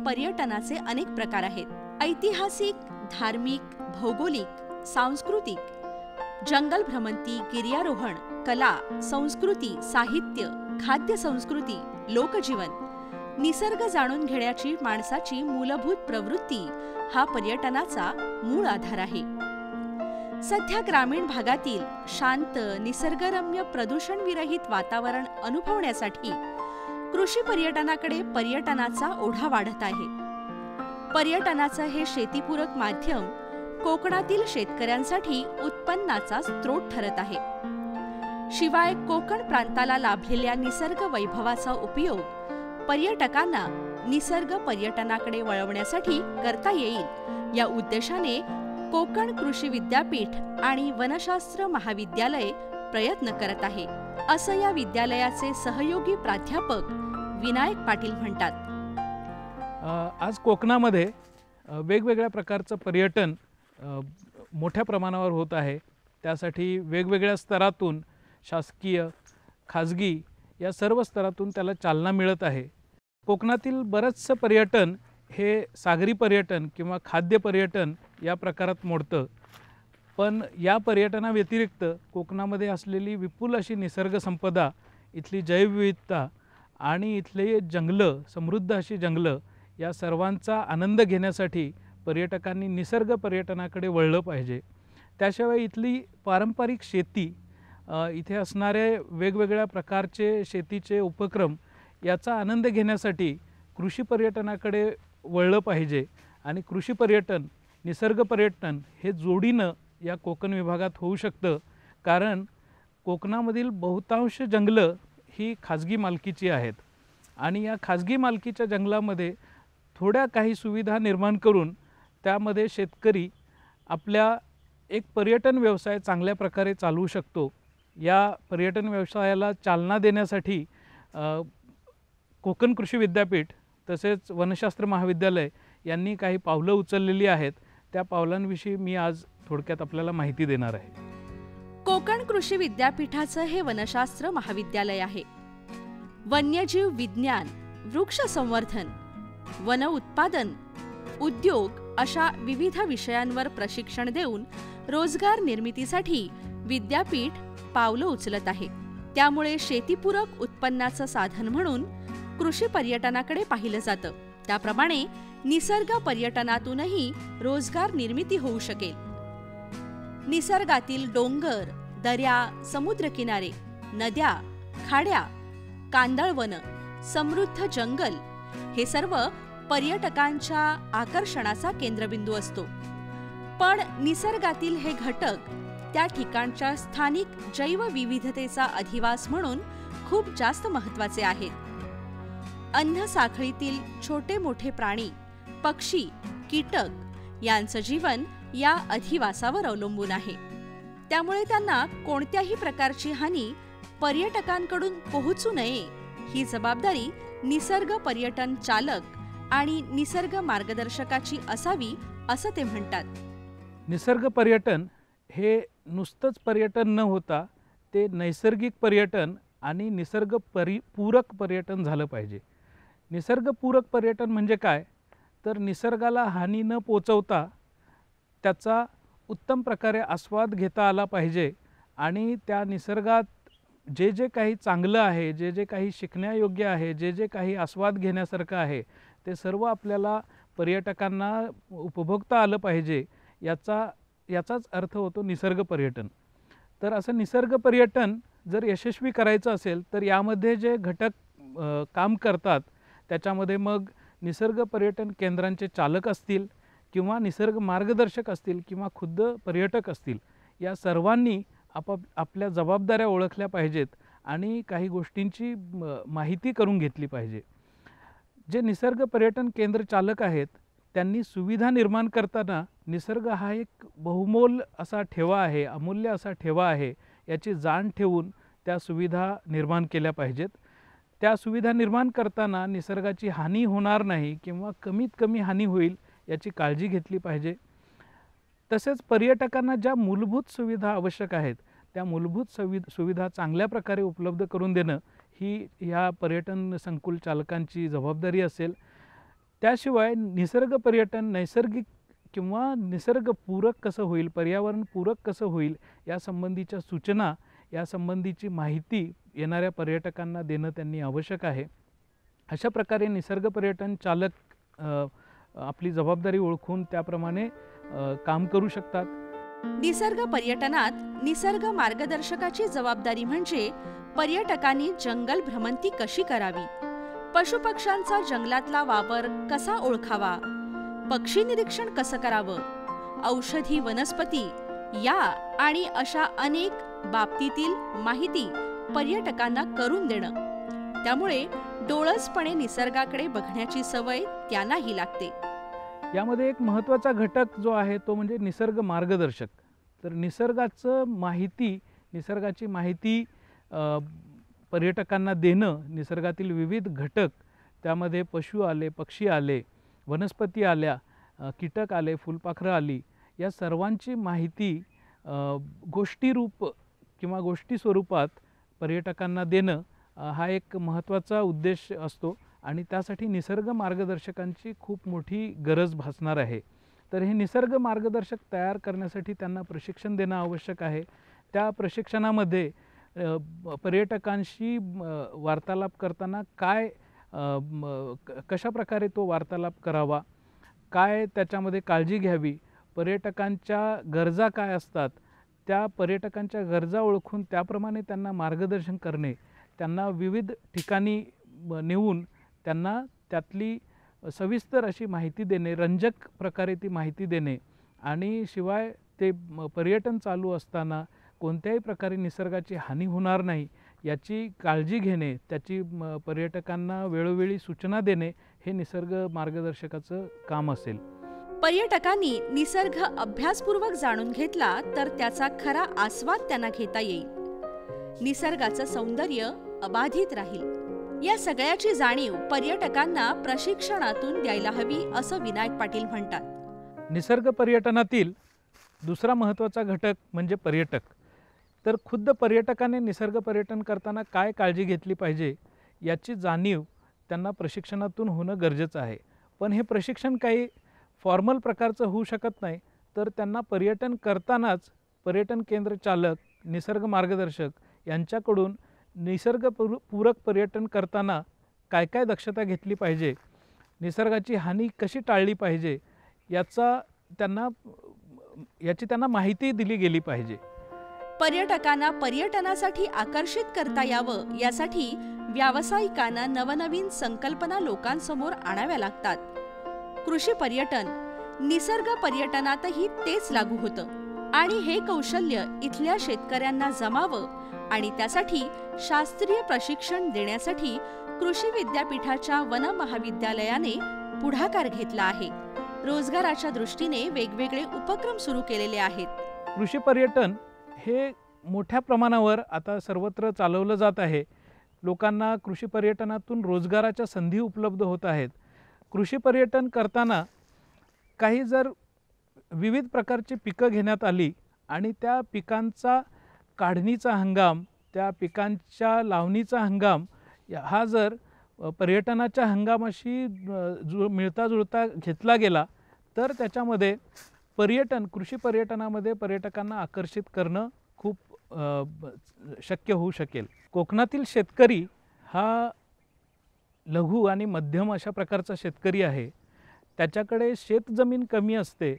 पर्यटनाचे अनेक प्रकार आहेत. ऐतिहासिक, धार्मिक, भौगोलिक, सांस्कृतिक, जंगल भ्रमंती, गिर्यारोहण, कला, संस्कृती, साहित्य, खाद्य संस्कृती, लोकजीवन, निसर्ग जाणून घेण्याची माणसाची मूलभूत प्रवृत्ती हा पर्यटनाचा मूळ आधार आहे. सध्या ग्रामीण भागातील शांत, निसर्गरम्य, प्रदूषणविरहित वातावरण अनुभवण्यासाठी कृषी पर्यटनाकडे पर्यटनाचा ओढा वाढत आहे. पर्यटनाचं हे शेतीपूरक माध्यम कोकणातील शेतकऱ्यांसाठी उत्पन्नाचा स्रोत ठरत आहे. शिवाय कोकण प्रांताला लाभलेल्या निसर्ग वैभवाचा उपयोग पर्यटकांना निसर्ग पर्यटनाकडे वळवण्यासाठी करता येईल या उद्देशाने कोकण कृषी विद्यापीठ आणि वनशास्त्र महाविद्यालय प्रयत्न करत आहे, असं या विद्यालयाचे सहयोगी प्राध्यापक विनायक पाटील म्हणतात. आज कोकणामध्ये वेगवेगळ्या प्रकारचं पर्यटन मोठ्या प्रमाणावर होत आहे. त्यासाठी वेगवेगळ्या स्तरातून शासकीय, खाजगी या सर्व स्तरातून त्याला चालना मिळत आहे. कोकणातील बरंचसं पर्यटन हे सागरी पर्यटन किंवा खाद्य पर्यटन या प्रकारात मोडतं. पण या पर्यटनाव्यतिरिक्त कोकणामध्ये असलेली विपुल अशी निसर्गसंपदा, इथली जैवविविधता आणि इथले जंगलं, समृद्ध अशी जंगलं, या सर्वांचा आनंद घेण्यासाठी पर्यटकांनी निसर्ग पर्यटनाकडे वळलं पाहिजे. त्याशिवाय इथली पारंपरिक शेती, इथे असणारे वेगवेगळ्या प्रकारचे शेतीचे उपक्रम याचा आनंद घेण्यासाठी कृषी पर्यटनाकडे वळलं पाहिजे. आणि कृषी पर्यटन, निसर्ग पर्यटन हे जोडीनं या कोकण विभागात होऊ शकतं. कारण कोकणामधील बहुतांश जंगलं ही खाजगी मालकीची आहेत आणि या खाजगी मालकीच्या जंगलामध्ये थोड्या काही सुविधा निर्माण करून त्यामध्ये शेतकरी आपल्या एक पर्यटन व्यवसाय चांगल्या प्रकारे चालवू शकतो. या पर्यटन व्यवसायाला चालना देण्यासाठी कोकण कृषी विद्यापीठ तसेच वनशास्त्र महाविद्यालय यांनी काही पावलं उचललेली आहेत. त्या पावलांविषयी मी आज थोडक्यात आपल्याला माहिती देणार आहे. कोकण कृषी विद्यापीठाचं हे वनशास्त्र महाविद्यालय आहे. वन्यजीव विज्ञान, वृक्ष संवर्धन, वन उत्पादन, उद्योग अशा विविध विषयांवर प्रशिक्षण देऊन रोजगार निर्मितीसाठी विद्यापीठ पावलं उचलत आहे. त्यामुळे शेतीपूरक उत्पन्नाचं साधन म्हणून कृषी पर्यटनाकडे पाहिलं जातं. त्याप्रमाणे निसर्ग पर्यटनातूनही रोजगार निर्मिती होऊ शकेल. निसर्गातील डोंगर, दऱ्या, समुद्रकिनारे, नद्या, खाड्या, कांदळवन, समृद्ध जंगल हे सर्व पर्यटकांच्या आकर्षणाचा केंद्रबिंदू असतो. पण निसर्गातील हे घटक त्या ठिकाणच्या स्थानिक जैवविविधतेचा अधिवास म्हणून खूप जास्त महत्त्वाचे आहेत. अन्न साखळीतील छोटे मोठे प्राणी, पक्षी, कीटक यांचं जीवन या अधिवासावर अवलंबून आहे. त्यामुळे त्यांना कोणत्याही प्रकारची हानी पर्यटकांकडून पोहोचू नये ही जबाबदारी निसर्ग पर्यटन चालक आणि निसर्ग मार्गदर्शकाची असावी, असं ते म्हणतात. निसर्ग पर्यटन हे नुसतंच पर्यटन न होता ते नैसर्गिक पर्यटन आणि पूरक पर्यटन झालं पाहिजे. निसर्गपूरक पर्यटन म्हणजे काय, तर निसर्गाला हानी न पोचवता त्याचा उत्तम प्रकारे आस्वाद घेता आला पाहिजे आणि त्या निसर्गात जे जे काही चांगलं आहे, जे जे काही शिकण्यायोग्य आहे, जे जे काही आस्वाद घेण्यासारखं आहे ते सर्व आपल्याला पर्यटकांना उपभोगता आलं पाहिजे. याचाच अर्थ होतो निसर्ग पर्यटन. तर असं निसर्ग पर्यटन जर यशस्वी करायचं असेल तर यामध्ये जे घटक काम करतात त्याच्यामध्ये मग निसर्ग पर्यटन केंद्रांचे चालक असतील किंवा निसर्ग मार्गदर्शक असतील किंवा खुद्द पर्यटक असतील, या सर्वांनी आपल्या जबाबदाऱ्या ओळखल्या पाहिजेत आणि काही गोष्टींची माहिती करून घेतली पाहिजे. जे निसर्ग पर्यटन केंद्र चालक आहेत त्यांनी सुविधा निर्माण करताना निसर्ग हा एक बहुमोल असा ठेवा आहे, अमूल्य असा ठेवा आहे, याची जाण ठेवून त्या सुविधा निर्माण केल्या पाहिजेत. त्या सुविधा निर्माण करताना निसर्गाची हानी होणार नाही किंवा कमीत कमी हानी होईल याची काळजी घेतली पाहिजे. तसेच पर्यटकांना ज्या मूलभूत सुविधा आवश्यक आहेत त्या मूलभूत सुविधा चांगल्या प्रकारे उपलब्ध करून देणं ही ह्या पर्यटन संकुल चालकांची जबाबदारी असेल. त्याशिवाय निसर्ग पर्यटन नैसर्गिक किंवा निसर्गपूरक कसं होईल, पर्यावरणपूरक कसं होईल यासंबंधीच्या सूचना, यासंबंधीची माहिती येणाऱ्या पर्यटकांना देणं त्यांनी आवश्यक आहे. अशा प्रकारे निसर्ग पर्यटन चालक आपली जबाबदारी ओळखून त्याप्रमाणे काम करू शकतात. निसर्ग पर्यटनात निसर्ग मार्गदर्शकाची जबाबदारी म्हणजे पर्यटकांनी जंगल भ्रमंती कशी करावी, पशुपक्ष्यांचा जंगलातला वावर कसा ओळखावा, पक्षी निरीक्षण कसं करावं, औषधी वनस्पती या आणि अशा अनेक बाबतीतील माहिती पर्यटकांना करून देणं. त्यामुळे डोळसपणे निसर्गाकडे बघण्याची सवय त्यांनाही लागते. यामध्ये एक महत्त्वाचा घटक जो आहे तो म्हणजे निसर्ग मार्गदर्शक. तर निसर्गाची माहिती पर्यटकांना देणं, निसर्गातील विविध घटक, त्यामध्ये पशु आले, पक्षी आले, वनस्पती आल्या, कीटक आले, फुलपाखरं आली, या सर्वांची माहिती गोष्टीरूप किंवा गोष्टी स्वरूपात पर्यटकांना देणं हा एक महत्त्वाचा उद्देश असतो आणि त्यासाठी निसर्ग मार्गदर्शकांची खूप मोठी गरज भासणार आहे. तर हे निसर्ग मार्गदर्शक तयार करण्यासाठी त्यांना प्रशिक्षण देणं आवश्यक आहे. त्या प्रशिक्षणामध्ये पर्यटकांशी वार्तालाप करताना कशा प्रकारे तो वार्तालाप करावा, काय त्याच्यामध्ये काळजी घ्यावी, पर्यटकांच्या गरजा काय असतात, त्या पर्यटकांच्या गरजा ओळखून त्याप्रमाणे त्यांना मार्गदर्शन करणे, त्यांना विविध ठिकाणी नेऊन त्यांना त्यातली सविस्तर अशी माहिती देणे, रंजक प्रकारे ती माहिती देणे आणि शिवाय ते पर्यटन चालू असताना कोणत्याही प्रकारे निसर्गाची हानी होणार नाही याची काळजी घेणे, त्याची पर्यटकांना वेळोवेळी सूचना देणे हे निसर्ग मार्गदर्शकाचं काम असेल. पर्यटकांनी निसर्ग अभ्यासपूर्वक जाणून घेतला तर त्याचा खरा आस्वाद त्यांना घेता येईल. निसर्गाचं सौंदर्य अबाधित राहील. या सगळ्याची जाणीव पर्यटकांना प्रशिक्षणातून द्यायला हवी असं विनायक पाटील म्हणतात. निसर्ग पर्यटनातील दुसरा महत्त्वाचा घटक म्हणजे पर्यटक. तर खुद्द पर्यटकाने निसर्ग पर्यटन करताना काय काळजी घेतली पाहिजे याची जाणीव त्यांना प्रशिक्षणातून होणं गरजेचं आहे. पण हे प्रशिक्षण काही फॉर्मल प्रकारचं होऊ शकत नाही. तर त्यांना पर्यटन करतानाच पर्यटन केंद्र चालक, निसर्ग मार्गदर्शक यांच्याकडून निसर्गपूरक पर्यटन करताना काय काय दक्षता घेतली पाहिजे, निसर्गाची हानी कशी टाळली पाहिजे याची त्यांना माहिती दिली गेली पाहिजे. पर्यटकांना पर्यटनासाठी आकर्षित करता यावं यासाठी व्यावसायिकांना नवनवीन संकल्पना लोकांसमोर आणाव्या लागतात. कृषी पर्यटन, निसर्ग पर्यटनातही तेच लागू होतं आणि हे कौशल्य इथल्या शेतकऱ्यांना जमावं आणि त्यासाठी शास्त्रीय प्रशिक्षण देण्यासाठी कृषी विद्यापीठाच्या वन महाविद्यालयाने पुढाकार घेतला आहे. रोजगाराच्या दृष्टीने वेगवेगळे उपक्रम सुरू केलेले आहेत. कृषी पर्यटन हे मोठ्या प्रमाणावर आता सर्वत्र चालवलं जात आहे. लोकांना कृषी पर्यटनातून रोजगाराच्या संधी उपलब्ध होत आहेत. कृषी पर्यटन करताना काही जर विविध प्रकारची पिकं घेण्यात आली आणि त्या पिकांचा काढणीचा हंगाम, त्या पिकांच्या लावणीचा हंगाम हा जर पर्यटनाच्या हंगामाशी मिळता जुळता घेतला गेला तर त्याच्यामध्ये कृषी पर्यटनामध्ये पर्यटकांना आकर्षित करणं खूप शक्य होऊ शकेल. कोकणातील शेतकरी हा लघु आणि मध्यम अशा प्रकारचा शेतकरी आहे. त्याच्याकडे शेतजमीन कमी असते,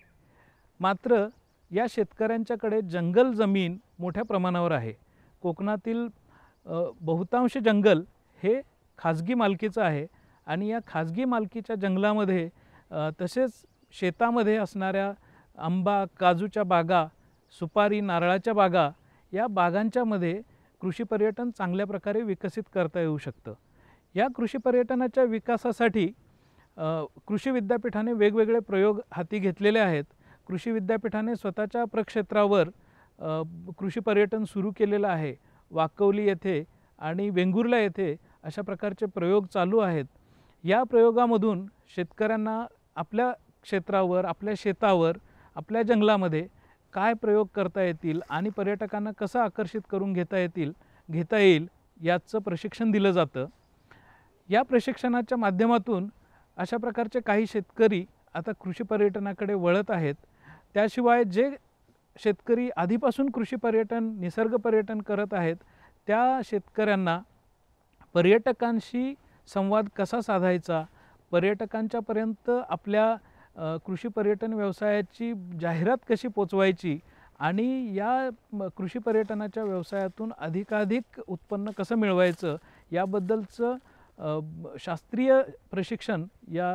मात्र या शेतकऱ्यांच्याकडे जंगल जमीन मोठ्या प्रमाणावर आहे. कोकणातील बहुतांश जंगल हे खाजगी मालकीचं आहे आणि या खाजगी मालकीच्या जंगलामध्ये तसेच शेतामध्ये असणाऱ्या आंबा, काजूच्या बागा, सुपारी, नारळाच्या बागा या बागांच्यामध्ये कृषी पर्यटन चांगल्या प्रकारे विकसित करता येऊ शकतं. या कृषी पर्यटनाच्या विकासासाठी कृषी विद्यापीठाने वेगवेगळे प्रयोग हाती घेतलेले आहेत. कृषी विद्यापीठाने स्वतःच्या प्रक्षेत्रावर कृषी पर्यटन सुरू केलेलं आहे. वाकवली येथे आणि वेंगुर्ला येथे अशा प्रकारचे प्रयोग चालू आहेत. या प्रयोगामधून शेतकऱ्यांना आपल्या क्षेत्रावर, आपल्या शेतावर, आपल्या जंगलामध्ये काय प्रयोग करता येतील आणि पर्यटकांना कसं आकर्षित करून घेता येईल याचं प्रशिक्षण दिलं जातं. या प्रशिक्षणाच्या माध्यमातून अशा प्रकारचे काही शेतकरी आता कृषी पर्यटनाकडे वळत आहेत. त्याशिवाय जे शेतकरी आधीपासून कृषी पर्यटन, निसर्ग पर्यटन करत आहेत त्या शेतकऱ्यांना पर्यटकांशी संवाद कसा साधायचा, पर्यटकांच्यापर्यंत आपल्या कृषी पर्यटन व्यवसायाची जाहिरात कशी पोचवायची आणि या कृषी पर्यटनाच्या व्यवसायातून अधिकाधिक उत्पन्न कसं मिळवायचं याबद्दलचं शास्त्रीय प्रशिक्षण या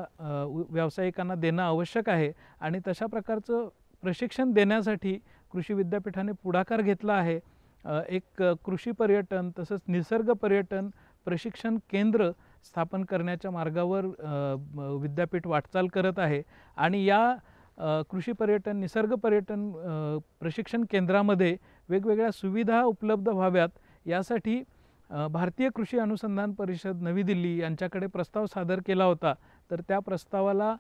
व्यावसायिकांना देणं आवश्यक आहे. आणि तशा प्रकारचं प्रशिक्षण देण्यासाठी कृषी विद्यापीठाने पुढाकार घेतला आहे. एक कृषी पर्यटन तसंच निसर्ग पर्यटन प्रशिक्षण केंद्र स्थापन करण्याच्या मार्गावर विद्यापीठ वाटचाल करत आहे. आणि या कृषी पर्यटन, निसर्ग पर्यटन प्रशिक्षण केंद्रामध्ये वेगवेगळ्या सुविधा उपलब्ध व्हाव्यात यासाठी भारतीय कृषी अनुसंधान परिषद नवी दिल्ली यांच्याकडे प्रस्ताव सादर केला होता. तर त्या प्रस्तावाला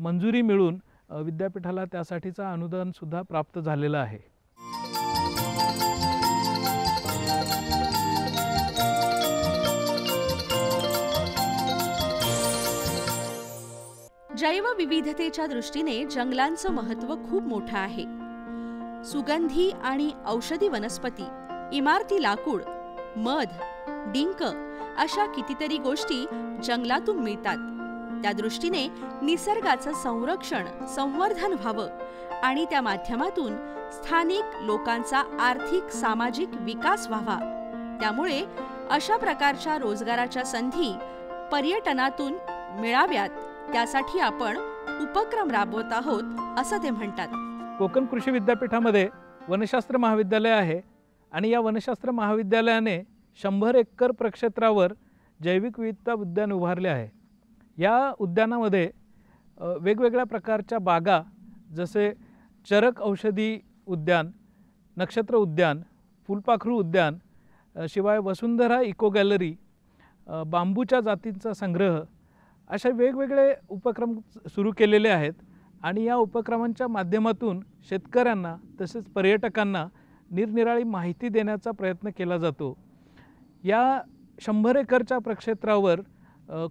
मंजुरी मिळून विद्यापीठाला त्यासाठीचं अनुदानसुद्धा प्राप्त झालेलं आहे. जैवविविधतेच्या दृष्टीने जंगलांचं महत्त्व खूप मोठं आहे. सुगंधी आणि औषधी वनस्पती, इमारती लाकूड, मध, डिंक अशा कितीतरी गोष्टी जंगलातून मिळतात. त्या दृष्टीने निसर्गाचं संरक्षण, संवर्धन व्हावं आणि त्या माध्यमातून स्थानिक लोकांचा आर्थिक, सामाजिक विकास व्हावा. त्यामुळे अशा प्रकारच्या रोजगाराच्या संधी पर्यटनातून मिळाव्यात त्यासाठी आपण उपक्रम राबवत आहोत असं ते म्हणतात. कोकण कृषी विद्यापीठामध्ये वनशास्त्र महाविद्यालय आहे आणि या वनशास्त्र महाविद्यालयाने 100 एकर प्रक्षेत्रावर जैविक विविधता उद्यान उभारले आहे. या उद्यानामध्ये वेगवेगळ्या प्रकारच्या बागा जसे चरक औषधी उद्यान, नक्षत्र उद्यान, फुलपाखरू उद्यान, शिवाय वसुंधरा इको गॅलरी, बांबूच्या जातींचा संग्रह अशा वेगवेगळे उपक्रम सुरू केलेले आहेत. आणि या उपक्रमांच्या माध्यमातून शेतकऱ्यांना तसेच पर्यटकांना निरनिराळी माहिती देण्याचा प्रयत्न केला जातो. या 100 एकरच्या प्रक्षेत्रावर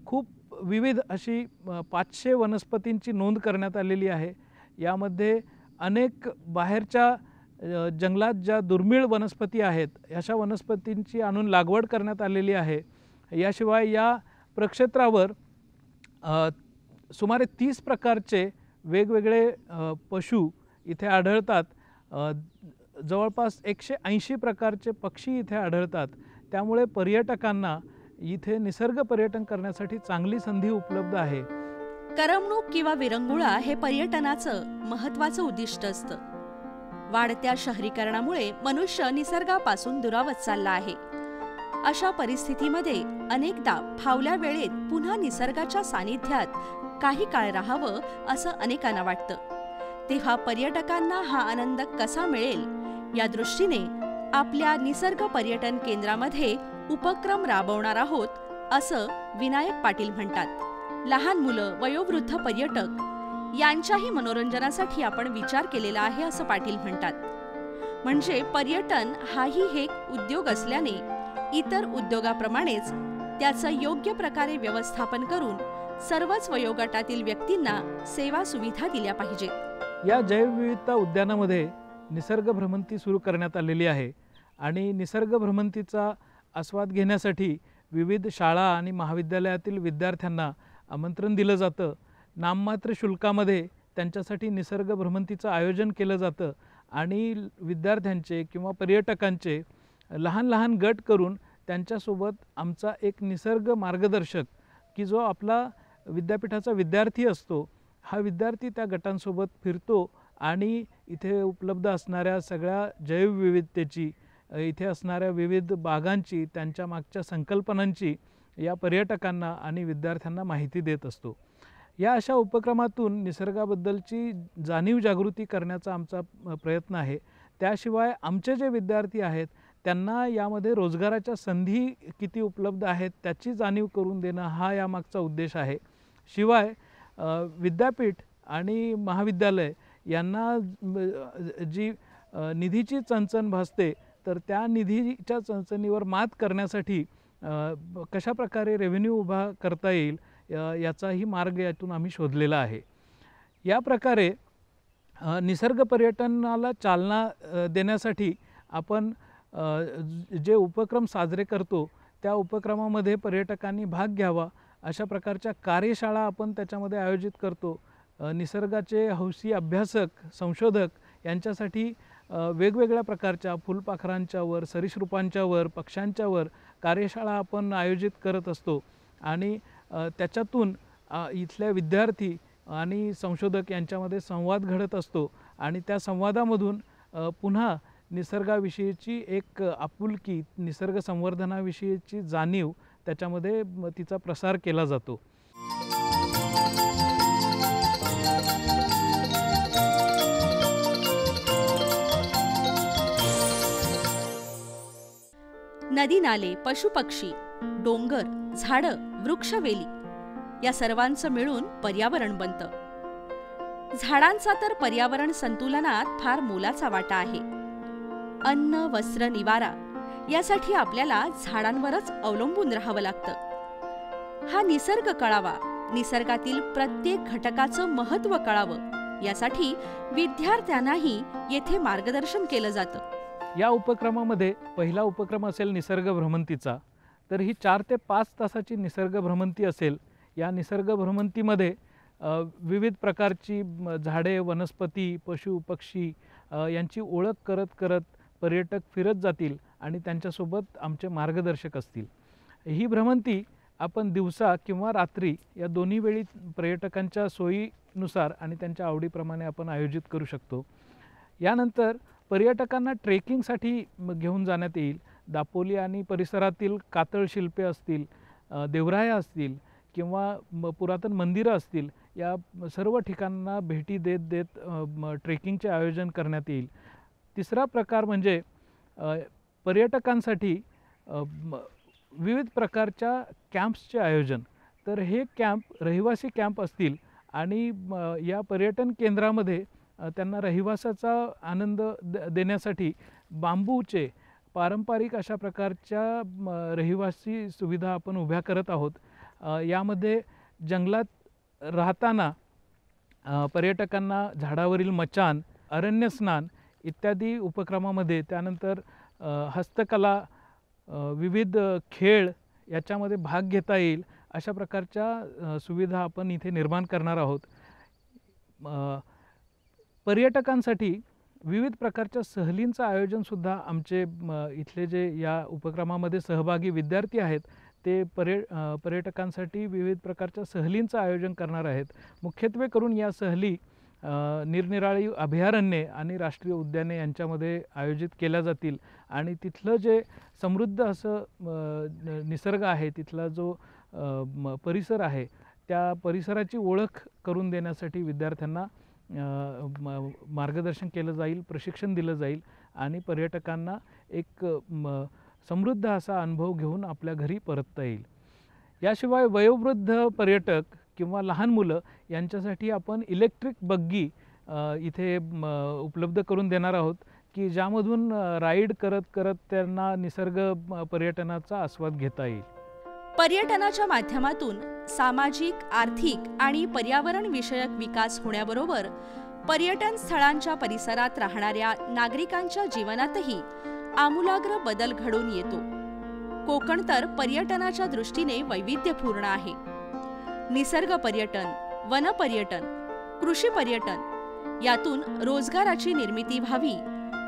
खूप विविध अशी 500 वनस्पतींची नोंद करण्यात आलेली आहे. यामध्ये अनेक बाहेरच्या जंगलात ज्या दुर्मिळ वनस्पती आहेत अशा वनस्पतींची आणून लागवड करण्यात आलेली आहे. याशिवाय या प्रक्षेत्रावर सुमारे 30 प्रकारचे वेगवेगळे पशु इथे आढळतात. जवळपास 180 प्रकारचे पक्षी इथे आढळतात. त्यामुळे पर्यटकांना इथे निसर्ग पर्यटन करण्यासाठी चांगली संधी उपलब्ध आहे. करमणूक किंवा विरंगुळा हे पर्यटनाचं महत्त्वाचं उद्दिष्ट असतं. वाढत्या शहरीकरणामुळे मनुष्य निसर्गापासून दुरावत चालला आहे. अशा परिस्थितीमध्ये अनेकदा फावल्या वेळेत पुन्हा निसर्गाच्या सानिध्यात काही काळ राहावं असं अनेकांना वाटतं. तेव्हा पर्यटकांना हा आनंद कसा मिळेल या दृष्टीने आपल्या निसर्ग पर्यटन केंद्रामध्ये उपक्रम राबवणार आहोत असं विनायक पाटील म्हणतात. लहान मुलं, वयोवृद्ध पर्यटक यांच्याही मनोरंजनासाठी आपण विचार केलेला आहे असं पाटील म्हणतात. म्हणजे पर्यटन हाही एक उद्योग असल्याने इतर उद्योगाप्रमाणेच त्याचं योग्य प्रकारे व्यवस्थापन करून सर्वच वयोगटातील व्यक्तींना सेवा सुविधा दिल्या पाहिजेत. या जैवविविधता उद्यानामध्ये निसर्ग भ्रमंती सुरू करण्यात आलेली आहे आणि निसर्ग भ्रमंतीचा आस्वाद घेण्यासाठी विविध शाळा आणि महाविद्यालयातील विद्यार्थ्यांना आमंत्रण दिलं जातं. नाममात्र शुल्कामध्ये त्यांच्यासाठी निसर्ग भ्रमंतीचं आयोजन केलं जातं आणि विद्यार्थ्यांचे किंवा पर्यटकांचे लहान लहान गट करून त्यांच्यासोबत आमचा एक निसर्ग मार्गदर्शक की जो आपला विद्यापीठाचा विद्यार्थी असतो हा विद्यार्थी त्या गटांसोबत फिरतो आणि इथे उपलब्ध असणाऱ्या सगळ्या जैवविविधतेची, इथे असणाऱ्या विविध बागांची, त्यांच्या मागच्या संकल्पनांची या पर्यटकांना आणि विद्यार्थ्यांना माहिती देत असतो. या अशा उपक्रमातून निसर्गाबद्दलची जाणीव जागृती करण्याचा आमचा प्रयत्न आहे. त्याशिवाय आमचे जे विद्यार्थी आहेत त्यांना यामध्ये रोजगाराच्या संधी किती उपलब्ध आहेत त्याची जाणीव करून देणं हा यामागचा उद्देश आहे. शिवाय विद्यापीठ आणि महाविद्यालय यांना जी निधीची चणचण भासते, तर त्या निधीच्या चणचणीवर मात करण्यासाठी कशाप्रकारे रेव्हेन्यू उभा करता येईल याचाही मार्ग यातून आम्ही शोधलेला आहे. या प्रकारे निसर्ग पर्यटनाला चालना देण्यासाठी आपण जे उपक्रम साजरे करतो त्या उपक्रमामध्ये पर्यटकांनी भाग घ्यावा अशा प्रकारच्या कार्यशाळा आपण त्याच्यामध्ये आयोजित करतो. निसर्गाचे हौसी अभ्यासक, संशोधक यांच्यासाठी वेगवेगळ्या प्रकारच्या फुलपाखरांच्यावर, सरीसृपांच्यावर, पक्ष्यांच्यावर कार्यशाळा आपण आयोजित करत असतो आणि त्याच्यातून इथल्या विद्यार्थी आणि संशोधक यांच्यामध्ये संवाद घडत असतो आणि त्या संवादामधून पुन्हा निसर्गाविषयीची एक आपुलकी, निसर्ग संवर्धनाविषयीची जाणीव त्याच्यामध्ये तिचा प्रसार केला जातो. नदी नाले, पशुपक्षी, डोंगर, झाडं, वृक्षवेली या सर्वांचं मिळून पर्यावरण बनतं. झाडांचा तर पर्यावरण संतुलनात फार मोलाचा वाटा आहे. अन्न, वस्त्र, निवारा यासाठी आपल्याला झाडांवरच अवलंबून राहावं लागतं. हा निसर्ग कळावा, निसर्गातील प्रत्येक घटकाचं महत्त्व कळावं यासाठी विद्यार्थ्यांनाही येथे मार्गदर्शन केलं जातं. या उपक्रमामध्ये पहिला उपक्रम असेल निसर्ग भ्रमंतीचा. तर ही 4 ते 5 तासाची निसर्ग भ्रमंती असेल. या निसर्ग भ्रमंतीमध्ये विविध प्रकारची झाडे, वनस्पती, पशु, पक्षी यांची ओळख करत करत पर्यटक फिरत जातील आणि त्यांच्यासोबत आमचे मार्गदर्शक असतील. ही भ्रमंती आपण दिवसा किंवा रात्री या दोन्ही वेळी पर्यटकांच्या सोयीनुसार आणि त्यांच्या आवडीप्रमाणे आपण आयोजित करू शकतो. यानंतर पर्यटकांना ट्रेकिंगसाठी घेऊन जाण्यात येईल. दापोली आणि परिसरातील कातळ शिल्पे असतील, देवराया असतील किंवा पुरातन मंदिरं असतील, या सर्व ठिकाणांना भेटी देत देत ट्रेकिंगचे आयोजन करण्यात येईल. तिसरा प्रकार म्हणजे पर्यटकांसाठी विविध प्रकारच्या कॅम्प्सचे आयोजन. तर हे कॅम्प रहिवासी कॅम्प असतील आणि या पर्यटन केंद्रामध्ये त्यांना रहिवासाचा आनंद देण्यासाठी बांबूचे पारंपरिक अशा प्रकारच्या रहिवासी सुविधा आपण उभ्या करत आहोत. यामध्ये जंगलात राहताना पर्यटकांना झाडावरील मचान, अरण्यस्नान इत्यादी उपक्रमामध्ये, त्यानंतर हस्तकला, विविध खेळ याच्यामध्ये भाग घेता येईल अशा प्रकारच्या सुविधा आपण इथे निर्माण करणार आहोत. पर्यटकांसाठी विविध प्रकारच्या सहलींचं आयोजनसुद्धा आमचे इथले जे या उपक्रमामध्ये सहभागी विद्यार्थी आहेत ते पर्यटकांसाठी विविध प्रकारच्या सहलींचं आयोजन करणार आहेत. मुख्यत्वे करून या सहली निरनिराळी अभयारण्ये आणि राष्ट्रीय उद्याने यांच्यामध्ये आयोजित केल्या जातील आणि तिथलं जे समृद्ध असं निसर्ग आहे, तिथला जो परिसर आहे, त्या परिसराची ओळख करून देण्यासाठी विद्यार्थ्यांना मार्गदर्शन केलं जाईल, प्रशिक्षण दिलं जाईल आणि पर्यटकांना एक समृद्ध असा अनुभव घेऊन आपल्या घरी परतता येईल. याशिवाय वयोवृद्ध पर्यटक किंवा लहान मुलं यांच्यासाठी आपण इलेक्ट्रिक बग्गी इथे उपलब्ध करून देणार आहोत की ज्यामधून राईड करत करत त्यांना निसर्ग पर्यटनाचा आस्वाद घेता येईल. पर्यटनाच्या माध्यमातून सामाजिक, आर्थिक आणि पर्यावरण विषयक विकास होण्याबरोबर पर्यटन स्थळांच्या परिसरात राहणाऱ्या नागरिकांच्या जीवनातही आमूलाग्र बदल घडून येतो. कोकण तर पर्यटनाच्या दृष्टीने वैविध्यपूर्ण आहे. निसर्ग पर्यटन, वन पर्यटन, कृषी पर्यटन यातून रोजगाराची निर्मिती व्हावी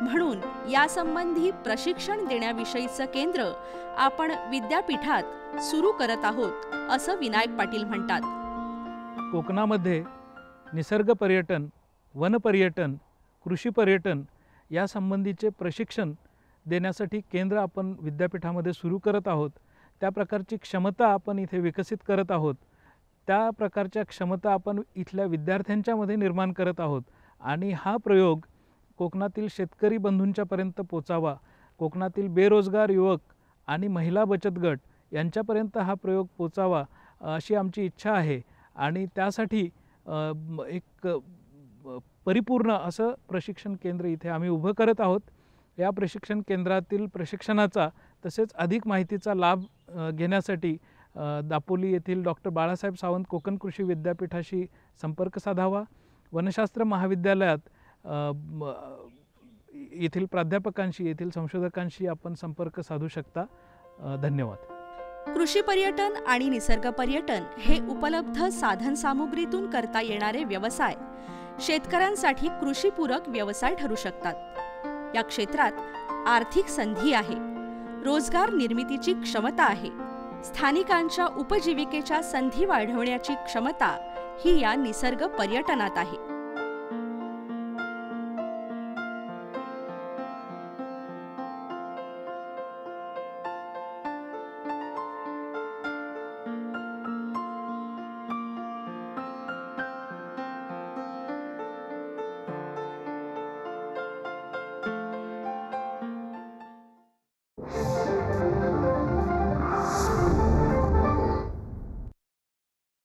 म्हणून यासंबंधी प्रशिक्षण देण्याविषयीचं केंद्र आपण विद्यापीठात सुरू करत आहोत असं विनायक पाटील म्हणतात. कोकणामध्ये निसर्ग पर्यटन, वन पर्यटन, कृषी पर्यटन यासंबंधीचे प्रशिक्षण देण्यासाठी केंद्र आपण विद्यापीठामध्ये सुरू करत आहोत. त्या प्रकारची क्षमता आपण इथे विकसित करत आहोत. त्या प्रकारच्या क्षमता आपण इथल्या विद्यार्थ्यांच्यामध्ये निर्माण करत आहोत आणि हा प्रयोग कोकणातील शेतकरी बंधूंच्यापर्यंत पोचावा, कोकणातील बेरोजगार युवक आणि महिला बचत गट यांच्यापर्यंत हा प्रयोग पोचावा अशी आमची इच्छा आहे. आणि त्यासाठी एक परिपूर्ण असं प्रशिक्षण केंद्र इथे आम्ही उभं करत आहोत. या प्रशिक्षण केंद्रातील प्रशिक्षणाचा तसेच अधिक माहितीचा लाभ घेण्यासाठी दापोली येथील डॉक्टर बाळासाहेब सावंत कोकण कृषी विद्यापीठाशी संपर्क साधावा. वनशास्त्र महाविद्यालयात येथील प्राध्यापकांशी, येथील संशोधकांशी आपण संपर्क साधू शकता. धन्यवाद. कृषी पर्यटन आणि निसर्ग पर्यटन हे उपलब्ध साधन सामुग्रीतून करता येणारे व्यवसाय शेतकऱ्यांसाठी कृषीपूरक व्यवसाय ठरू शकतात. या क्षेत्रात आर्थिक संधी आहे, रोजगार निर्मितीची क्षमता आहे, स्थानिकांच्या उपजीविकेच्या संधी वाढवण्याची क्षमता ही या निसर्ग पर्यटनात आहे.